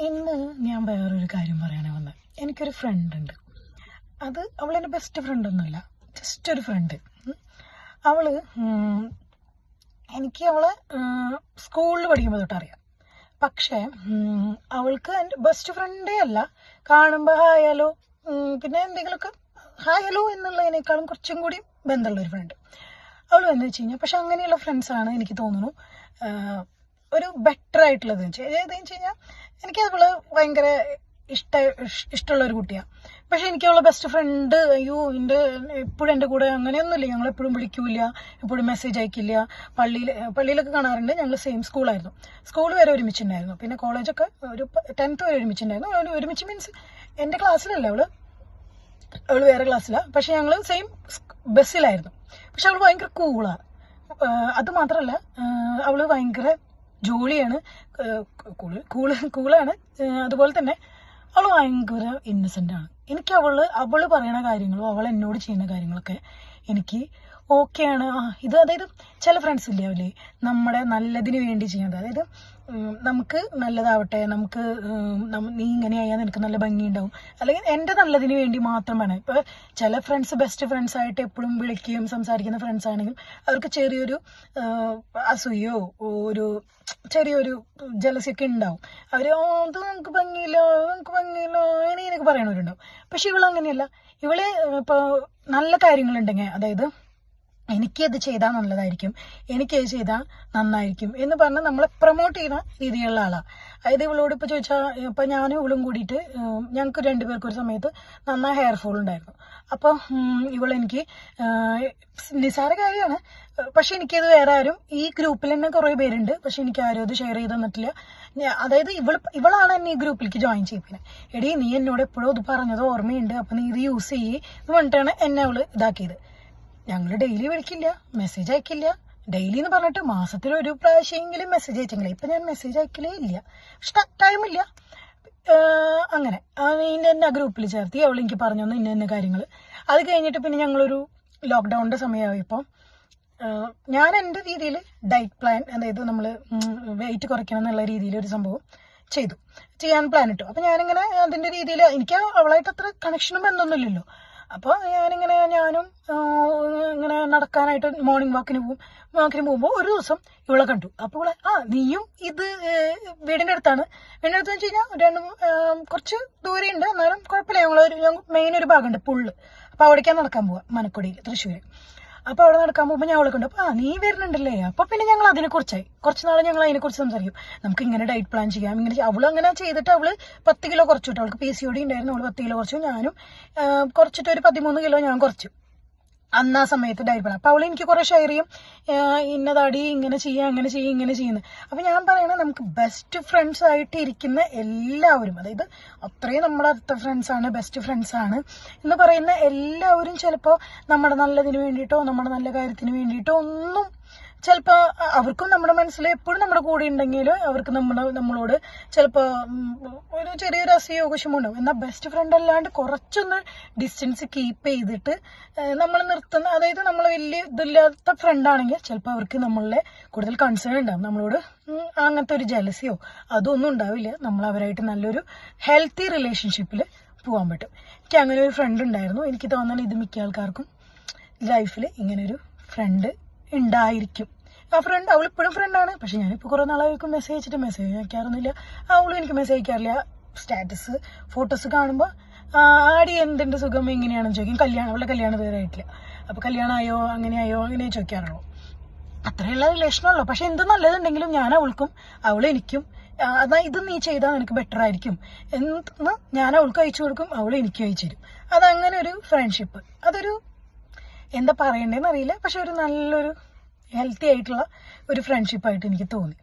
ഇന്ന് ഞാൻ വേറൊരു കാര്യം പറയാനാണ് വന്നത്. എനിക്കൊരു ഫ്രണ്ട് ഉണ്ട്. അവളെൻ്റെ ബെസ്റ്റ് ഫ്രണ്ടൊന്നുമല്ല, ജസ്റ്റ് ഒരു ഫ്രണ്ട്. അവള് എനിക്ക് അവളെ സ്കൂളിൽ പഠിക്കുമ്പോൾ തൊട്ടറിയാം. പക്ഷേ അവൾക്ക് എൻ്റെ ബെസ്റ്റ് ഫ്രണ്ടേ അല്ല, കാണുമ്പോൾ ഹായ് പിന്നെ എന്തെങ്കിലുമൊക്കെ ഹായ് എന്നുള്ളതിനേക്കാളും കുറച്ചും കൂടി ബന്ധമുള്ളൊരു ഫ്രണ്ട് അവൾ എന്ന് വെച്ച് കഴിഞ്ഞാൽ. പക്ഷെ അങ്ങനെയുള്ള ഫ്രണ്ട്സാണ് എനിക്ക് തോന്നുന്നു ഒരു ബെറ്റർ ആയിട്ടുള്ളത്. ഏതെന്ന് വെച്ച് കഴിഞ്ഞാൽ എനിക്ക് അവള് ഭയങ്കര ഇഷ്ടമുള്ള ഒരു കുട്ടിയാണ്. പക്ഷെ എനിക്ക് അവളെ ബെസ്റ്റ് ഫ്രണ്ട് എപ്പോഴും എൻ്റെ കൂടെ അങ്ങനെയൊന്നുമില്ല. ഞങ്ങൾ എപ്പോഴും വിളിക്കൂല, എപ്പോഴും മെസ്സേജ് അയക്കില്ല. പള്ളിയിലൊക്കെ കാണാറുണ്ട്. ഞങ്ങൾ സെയിം സ്കൂളായിരുന്നു. സ്കൂൾ വരെ ഒരുമിച്ചുണ്ടായിരുന്നു. പിന്നെ കോളേജൊക്കെ ഒരു 10th വരെ ഒരുമിച്ചുണ്ടായിരുന്നു. ഒരുമിച്ച് മീൻസ് എൻ്റെ ക്ലാസ്സിലല്ല, അവള് വേറെ ക്ലാസ്സിലാണ്. പക്ഷെ ഞങ്ങൾ സെയിം ബസ്സിലായിരുന്നു. പക്ഷെ അവള് ഭയങ്കര കൂളാണ്. അത് മാത്രമല്ല, അവള് ഭയങ്കര ജോളിയാണ്, കൂളാണ്. അതുപോലെ തന്നെ അവള് ഭയങ്കര ഇന്നസെന്റ് ആണ്. എനിക്ക് അവള് പറയണ കാര്യങ്ങളും അവൾ എന്നോട് ചെയ്യുന്ന കാര്യങ്ങളൊക്കെ എനിക്ക് ഓക്കെയാണ്. അതായത് ചില ഫ്രണ്ട്സ് ഇല്ലേ, നമ്മുടെ നല്ലതിന് വേണ്ടി ചെയ്യുന്നത്. അതായത് നമുക്ക് നല്ലതാവട്ടെ, നമുക്ക് നീ ഇങ്ങനെയായാൽ നിനക്ക് നല്ല ഭംഗിയുണ്ടാവും, അല്ലെങ്കിൽ എൻ്റെ നല്ലതിന് വേണ്ടി മാത്രം വേണം. ഇപ്പൊ ചില ഫ്രണ്ട്സ് ബെസ്റ്റ് ഫ്രണ്ട്സ് ആയിട്ട് എപ്പോഴും വിളിക്കുകയും സംസാരിക്കുന്ന ഫ്രണ്ട്സ് ആണെങ്കിൽ അവർക്ക് ചെറിയൊരു അസൂയോ ചെറിയൊരു ജലസിയൊക്കെ ഉണ്ടാവും. അത് നമുക്ക് ഭംഗിയില്ലോ എനിക്ക് പറയണവരുണ്ടാവും. പക്ഷെ ഇവളങ്ങനെയല്ല. ഇപ്പൊ നല്ല കാര്യങ്ങളുണ്ടെങ്കിൽ, അതായത് എനിക്കത് ചെയ്താൽ നല്ലതായിരിക്കും, എനിക്കത് ചെയ്താൽ നന്നായിരിക്കും എന്ന് പറഞ്ഞ് നമ്മളെ പ്രൊമോട്ട് ചെയ്യുന്ന രീതിയിലുള്ള ആളാണ്. അതായത് ഇവളോട് ഇപ്പൊ ചോദിച്ചാൽ, ഇപ്പൊ ഞാനും ഇവളും കൂടിയിട്ട് ഞങ്ങൾക്ക് രണ്ടുപേർക്കും ഒരു സമയത്ത് നന്നായി ഹെയർ ഫോൾ ഉണ്ടായിരുന്നു. അപ്പോൾ ഇവളെനിക്ക് നിസാര കാര്യമാണ്, പക്ഷെ എനിക്കത് വേറെ ആരും, ഈ ഗ്രൂപ്പിൽ തന്നെ കുറെ പേരുണ്ട്, പക്ഷെ എനിക്ക് ആരും അത് ഷെയർ ചെയ്ത് തന്നിട്ടില്ല. അതായത് ഇവളാണ് എന്നെ ഈ ഗ്രൂപ്പിലേക്ക് ജോയിൻ ചെയ്യിപ്പിക്കുന്നത്. എടീ, നീ എന്നോട് എപ്പോഴും ഇത് പറഞ്ഞത് ഓർമ്മയുണ്ട്, അപ്പൊ നീ ഇത് യൂസ് ചെയ്യ് എന്ന് പറഞ്ഞിട്ടാണ് എന്നെ അവള് ഇതാക്കിയത്. ഞങ്ങൾ ഡെയിലി വിളിക്കില്ല, മെസ്സേജ് അയക്കില്ല. ഡെയിലി എന്ന് പറഞ്ഞിട്ട് മാസത്തിൽ ഒരു പ്രാവശ്യമെങ്കിലും മെസ്സേജ് അയച്ചെങ്കിലും. ഇപ്പൊ ഞാൻ മെസ്സേജ് അയക്കലേ ഇല്ല, പക്ഷെ ടൈമില്ല. അങ്ങനെ എന്നെ ഗ്രൂപ്പിൽ ചേർത്തി. അവൾ എനിക്ക് പറഞ്ഞു തന്നു ഇന്ന കാര്യങ്ങൾ. അത് കഴിഞ്ഞിട്ട് പിന്നെ ഞങ്ങളൊരു ലോക്ക്ഡൌണിന്റെ സമയമായപ്പോൾ ഞാൻ എൻ്റെ രീതിയിൽ ഡയറ്റ് പ്ലാൻ, അതായത് നമ്മൾ വെയിറ്റ് കുറയ്ക്കണം എന്നുള്ള രീതിയിൽ ഒരു സംഭവം ചെയ്യാൻ പ്ലാൻ ഇട്ടു. അപ്പൊ ഞാനിങ്ങനെ അതിന്റെ രീതിയിൽ, എനിക്ക് അവളായിട്ട് അത്ര കണക്ഷനും ബന്ധമൊന്നുമില്ലല്ലോ. അപ്പോൾ ഞാനും ഇങ്ങനെ നടക്കാനായിട്ട് മോർണിംഗ് വാക്കിന് പോകുമ്പോൾ ഒരു ദിവസം ഇവളെ കണ്ടു. അപ്പോൾ നീയും ഇത് വീടിന്റെ അടുത്താണ്. വീടിന്റെ അടുത്ത് വെച്ച് കഴിഞ്ഞാൽ കുറച്ച് ദൂരെ ഉണ്ട്, എന്നാലും കുഴപ്പമില്ല. ഞങ്ങൾ മെയിൻ ഒരു ഭാഗമുണ്ട്, പുള്ള്. അപ്പൊ അവിടേക്കാണ് നടക്കാൻ പോവാ, മനക്കൊടിയിൽ, തൃശ്ശൂര്. അപ്പൊ അവിടെ നടക്കാൻ പോകുമ്പോൾ ഞാൻ അവളെ കണ്ടു. അപ്പൊ നീ വരുന്നുണ്ടല്ലേ. അപ്പൊ പിന്നെ ഞങ്ങൾ അതിനെക്കുറിച്ചായി കുറച്ച് നാളെ ഞങ്ങൾ അതിനെക്കുറിച്ച് സംസാരിക്കും. നമുക്ക് ഇങ്ങനെ ഡയറ്റ് പ്ലാൻ ചെയ്യാം, ഇങ്ങനെ. അവള് അങ്ങനെ ചെയ്തിട്ട് അവള് 10 കിലോ കുറച്ചു കേട്ടോ. അവൾക്ക് PCOD ഉണ്ടായിരുന്നു. അവള് 10 കിലോ കുറച്ചു. ഞാനും കുറച്ചിട്ട് ഒരു 13 കിലോ ഞാൻ കുറച്ചു അന്ന് ആ സമയത്ത് ഡയറ്റ് പ്ലാൻ. അപ്പൊ അവള് എനിക്ക് കുറെ ഷെയർ ചെയ്യും, ഇന്നതാടി ഇങ്ങനെ ചെയ്യാം, അങ്ങനെ ചെയ്യും, ഇങ്ങനെ ചെയ്യുന്നത്. അപ്പൊ ഞാൻ പറയണ, നമുക്ക് ബെസ്റ്റ് ഫ്രണ്ട്സ് ആയിട്ട് ഇരിക്കുന്ന എല്ലാവരും, അതായത് അത്രയും നമ്മുടെ അടുത്ത ഫ്രണ്ട്സ് ആണ്, ബെസ്റ്റ് ഫ്രണ്ട്സ് ആണ് എന്ന് പറയുന്ന എല്ലാവരും ചിലപ്പോ നമ്മുടെ നല്ലതിന് വേണ്ടിയിട്ടോ നമ്മുടെ നല്ല കാര്യത്തിന് വേണ്ടിയിട്ടോ ഒന്നും, ചിലപ്പോ അവർക്കും നമ്മുടെ മനസ്സിൽ എപ്പോഴും നമ്മുടെ കൂടെ ഉണ്ടെങ്കിൽ അവർക്ക് നമ്മളോട് ചിലപ്പോ ഒരു ചെറിയൊരു അസൂയോകുശമുണ്ടാവും. എന്നാൽ ബെസ്റ്റ് ഫ്രണ്ട് അല്ലാണ്ട് കുറച്ചൊന്ന് ഡിസ്റ്റൻസ് കീപ്പ് ചെയ്തിട്ട് നമ്മൾ നിർത്തുന്ന, അതായത് നമ്മൾ വലിയ ഇതില്ലാത്ത ഫ്രണ്ട് ആണെങ്കിൽ ചിലപ്പോൾ അവർക്ക് നമ്മളെ കൂടുതൽ കൺസേൺ ഉണ്ടാവും, നമ്മളോട് അങ്ങനത്തെ ഒരു ജലസിയോ അതൊന്നും ഉണ്ടാവില്ല. നമ്മൾ അവരായിട്ട് നല്ലൊരു ഹെൽത്തി റിലേഷൻഷിപ്പിൽ പോകാൻ പറ്റും. എനിക്ക് അങ്ങനെ ഒരു ഫ്രണ്ട് ഉണ്ടായിരുന്നു. എനിക്ക് തോന്നുന്നത് ഇത് മിക്ക ആൾക്കാർക്കും ലൈഫിൽ ഇങ്ങനൊരു ഫ്രണ്ട് ഉണ്ടായിരിക്കും. ആ ഫ്രണ്ട് അവളിപ്പോഴും ഫ്രണ്ടാണ്. പക്ഷെ ഞാനിപ്പോൾ കുറെ നാളായിരിക്കും മെസ്സേജ് അയക്കാറൊന്നുമില്ല. അവളും എനിക്ക് മെസ്സേജ് അയക്കാറില്ല. സ്റ്റാറ്റസ് ഫോട്ടോസ് കാണുമ്പോൾ ആടി എന്തിന്റെ സുഖം എങ്ങനെയാണെന്ന് ചോദിക്കും. അവളുടെ കല്യാണം ഇതുവരെ ആയിട്ടില്ല. അപ്പൊ കല്യാണമായോ അങ്ങനെ ചോദിക്കാറുള്ളൂ. അത്രയുള്ള റിലേഷനുള്ളൂ. പക്ഷെ എന്ത് നല്ലതുണ്ടെങ്കിലും ഞാൻ അവൾക്കും അവൾ എനിക്കും, ഇത് നീ ചെയ്താൽ നിനക്ക് ബെറ്റർ ആയിരിക്കും എന്ന് ഞാൻ അവൾക്ക് അയച്ചു കൊടുക്കും, അവൾ എനിക്ക് അയച്ചു തരും. അതങ്ങനെ ഒരു ഫ്രണ്ട്ഷിപ്പ്, അതൊരു എന്താ പറയണ്ടേന്ന് അറിയില്ല, പക്ഷെ ഒരു നല്ലൊരു ഹെൽത്തി ആയിട്ടുള്ള ഒരു ഫ്രണ്ട്ഷിപ്പായിട്ട് എനിക്ക് തോന്നി.